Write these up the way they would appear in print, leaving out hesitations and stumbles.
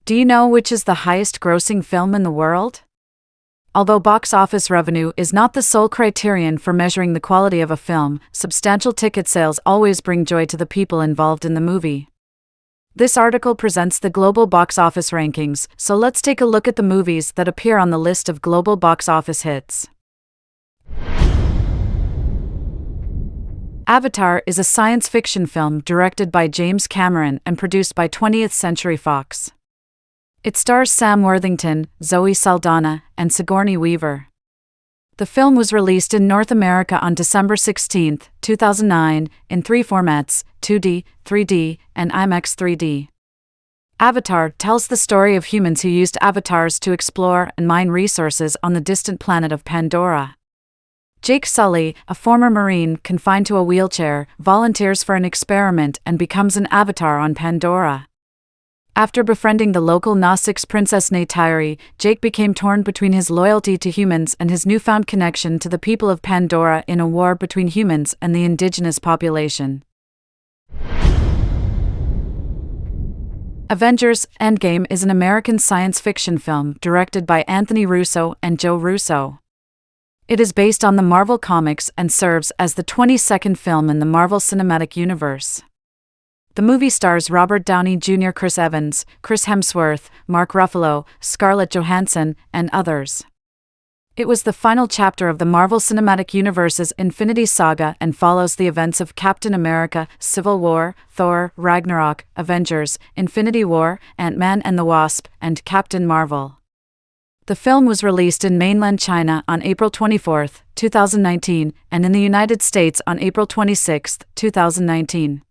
Do you know which is the highest-grossing film in the world? Although box office revenue is not the sole criterion for measuring the quality of a film, substantial ticket sales always bring joy to the people involved in the movie. This article presents the global box office rankings, so let's take a look at the movies that appear on the list of global box office hits. Avatar is a science fiction film directed by James Cameron and produced by 20th Century Fox. It stars Sam Worthington, Zoe Saldana, and Sigourney Weaver. The film was released in North America on December 16, 2009, in three formats: 2D, 3D, and IMAX 3D. Avatar tells the story of humans who used avatars to explore and mine resources on the distant planet of Pandora. Jake Sully, a former Marine confined to a wheelchair, volunteers for an experiment and becomes an avatar on Pandora. After befriending the local Gnostics princess Neytiri, Jake became torn between his loyalty to humans and his newfound connection to the people of Pandora in a war between humans and the indigenous population. Avengers: Endgame is an American science fiction film directed by Anthony Russo and Joe Russo. It is based on the Marvel Comics and serves as the 22nd film in the Marvel Cinematic Universe. The movie stars Robert Downey Jr., Chris Evans, Chris Hemsworth, Mark Ruffalo, Scarlett Johansson, and others. It was the final chapter of the Marvel Cinematic Universe's Infinity Saga and follows the events of Captain America, Civil War, Thor, Ragnarok, Avengers, Infinity War, Ant-Man and the Wasp, and Captain Marvel. The film was released in mainland China on April 24, 2019, and in the United States on April 26, 2019.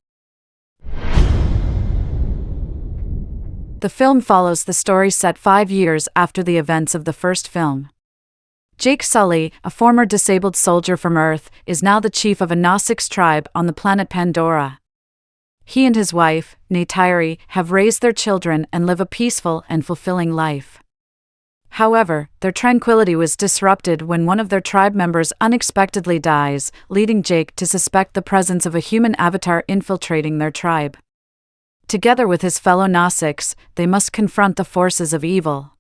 The film follows the story set 5 years after the events of the first film. Jake Sully, a former disabled soldier from Earth, is now the chief of a Gnostics tribe on the planet Pandora. He and his wife, Neytiri, have raised their children and live a peaceful and fulfilling life. However, their tranquility was disrupted when one of their tribe members unexpectedly dies, leading Jake to suspect the presence of a human avatar infiltrating their tribe. Together with his fellow Gnostics, they must confront the forces of evil.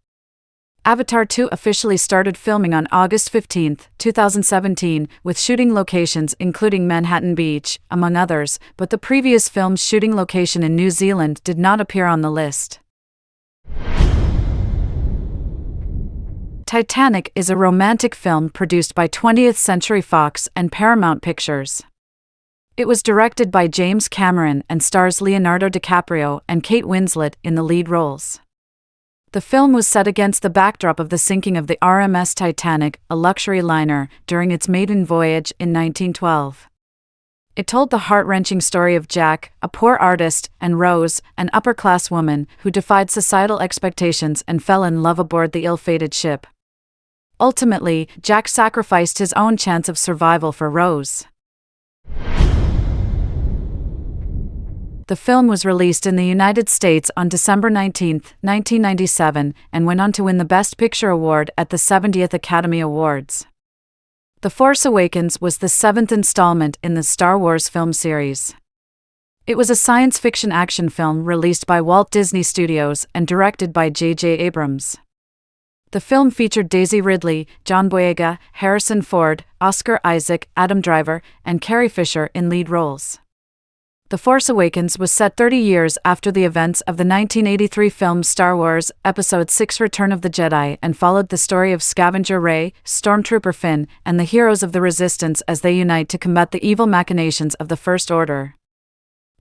Avatar 2 officially started filming on August 15, 2017, with shooting locations including Manhattan Beach, among others, but the previous film's shooting location in New Zealand did not appear on the list. Titanic is a romantic film produced by 20th Century Fox and Paramount Pictures. It was directed by James Cameron and stars Leonardo DiCaprio and Kate Winslet in the lead roles. The film was set against the backdrop of the sinking of the RMS Titanic, a luxury liner, during its maiden voyage in 1912. It told the heart-wrenching story of Jack, a poor artist, and Rose, an upper-class woman who defied societal expectations and fell in love aboard the ill-fated ship. Ultimately, Jack sacrificed his own chance of survival for Rose. The film was released in the United States on December 19, 1997, and went on to win the Best Picture award at the 70th Academy Awards. The Force Awakens was the 7th installment in the Star Wars film series. It was a science fiction action film released by Walt Disney Studios and directed by J.J. Abrams. The film featured Daisy Ridley, John Boyega, Harrison Ford, Oscar Isaac, Adam Driver, and Carrie Fisher in lead roles. The Force Awakens was set 30 years after the events of the 1983 film Star Wars Episode VI: Return of the Jedi and followed the story of Scavenger Rey, Stormtrooper Finn, and the heroes of the Resistance as they unite to combat the evil machinations of the First Order.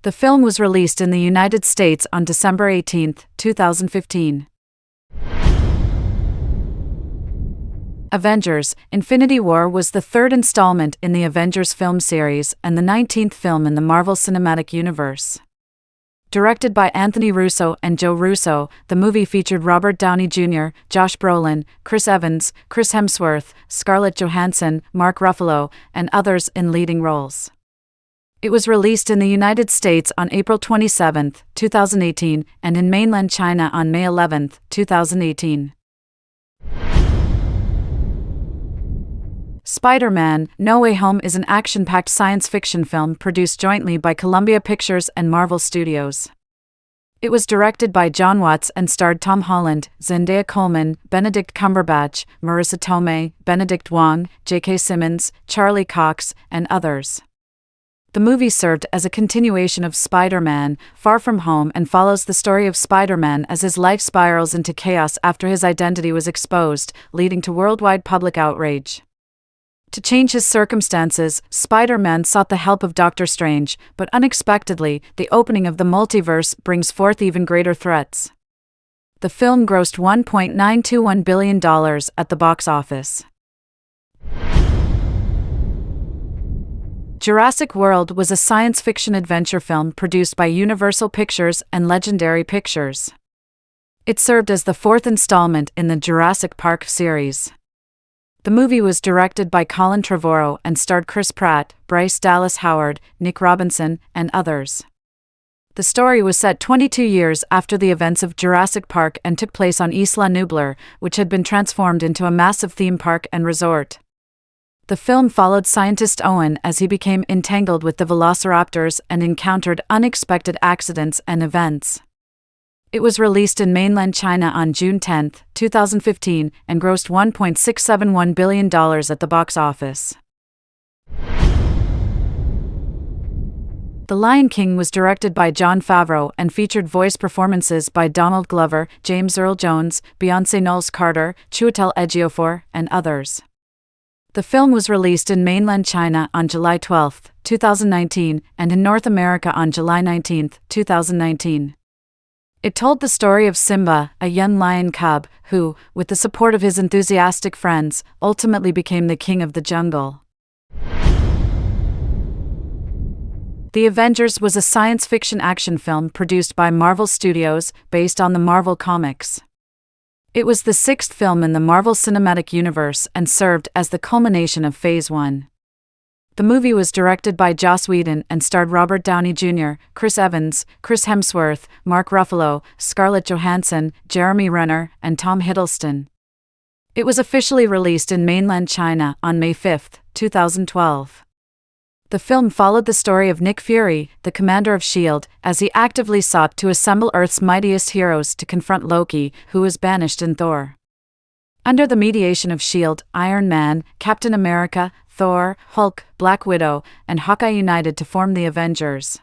The film was released in the United States on December 18, 2015. Avengers: Infinity War was the third installment in the Avengers film series and the 19th film in the Marvel Cinematic Universe. Directed by Anthony Russo and Joe Russo, the movie featured Robert Downey Jr., Josh Brolin, Chris Evans, Chris Hemsworth, Scarlett Johansson, Mark Ruffalo, and others in leading roles. It was released in the United States on April 27, 2018, and in mainland China on May 11, 2018. Spider-Man: No Way Home is an action-packed science fiction film produced jointly by Columbia Pictures and Marvel Studios. It was directed by John Watts and starred Tom Holland, Zendaya Coleman, Benedict Cumberbatch, Marissa Tomei, Benedict Wong, J.K. Simmons, Charlie Cox, and others. The movie served as a continuation of Spider-Man: Far From Home and follows the story of Spider-Man as his life spirals into chaos after his identity was exposed, leading to worldwide public outrage. To change his circumstances, Spider-Man sought the help of Doctor Strange, but unexpectedly, the opening of the multiverse brings forth even greater threats. The film grossed $1.921 billion at the box office. Jurassic World was a science fiction adventure film produced by Universal Pictures and Legendary Pictures. It served as the fourth installment in the Jurassic Park series. The movie was directed by Colin Trevorrow and starred Chris Pratt, Bryce Dallas Howard, Nick Robinson, and others. The story was set 22 years after the events of Jurassic Park and took place on Isla Nublar, which had been transformed into a massive theme park and resort. The film followed scientist Owen as he became entangled with the velociraptors and encountered unexpected accidents and events. It was released in mainland China on June 10, 2015, and grossed $1.671 billion at the box office. The Lion King was directed by Jon Favreau and featured voice performances by Donald Glover, James Earl Jones, Beyoncé Knowles Carter, Chiwetel Ejiofor, and others. The film was released in mainland China on July 12, 2019, and in North America on July 19, 2019. It told the story of Simba, a young lion cub, who, with the support of his enthusiastic friends, ultimately became the king of the jungle. The Avengers was a science fiction action film produced by Marvel Studios, based on the Marvel Comics. It was the sixth film in the Marvel Cinematic Universe and served as the culmination of Phase 1. The movie was directed by Joss Whedon and starred Robert Downey Jr., Chris Evans, Chris Hemsworth, Mark Ruffalo, Scarlett Johansson, Jeremy Renner, and Tom Hiddleston. It was officially released in mainland China on May 5, 2012. The film followed the story of Nick Fury, the commander of S.H.I.E.L.D., as he actively sought to assemble Earth's mightiest heroes to confront Loki, who was banished in Thor. Under the mediation of S.H.I.E.L.D., Iron Man, Captain America, Thor, Hulk, Black Widow, and Hawkeye united to form the Avengers.